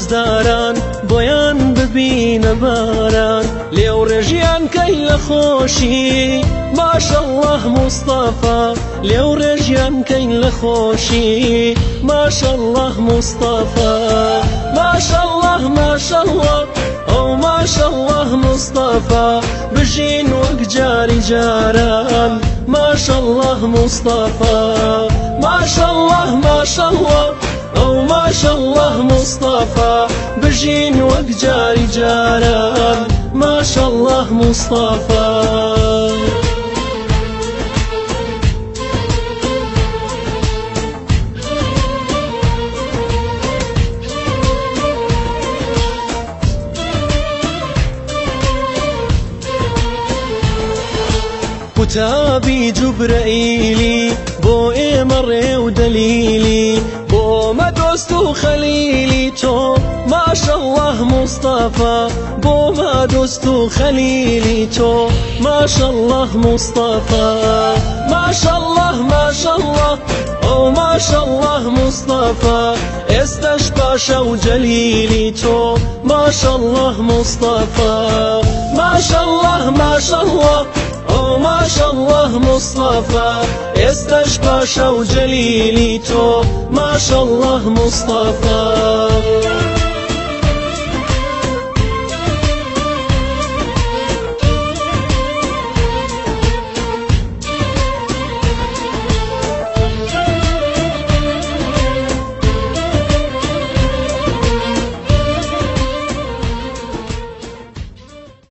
دۆزداران بۆیان ببینە باران لێو ڕێژیان کەی لە خۆشی ماشەڵڵاه موستەفا لێو ڕێژیان کەین لە خۆشی ماشەڵڵاه موستەفا ماشەڵڵاه ماشەڵڵاه ئەو ماشەڵڵاه موستەفا بژین وەک جاری جاران ماشەڵڵاه موستەفا ماشەڵڵاه ماشەڵڵاه ئەو ماشەڵڵاه موستەفا بژین وەک جاری جاران ماشەڵڵاه موستەفا كتابي جبرائيلي بو إمر ودليلي بو ما دوستو خليلي تو ما شاء الله مصطفى بو ما دوستو خليلي تو ما شاء الله مصطفى ما شاء الله ما شاء الله أو ما شاء الله مصطفى استشفى شو جليلي تو ما شاء الله مصطفى ما شاء الله ما شاء الله أو ما شاء الله مصطفى استشفى شو جليلي تو ما شاء الله مصطفى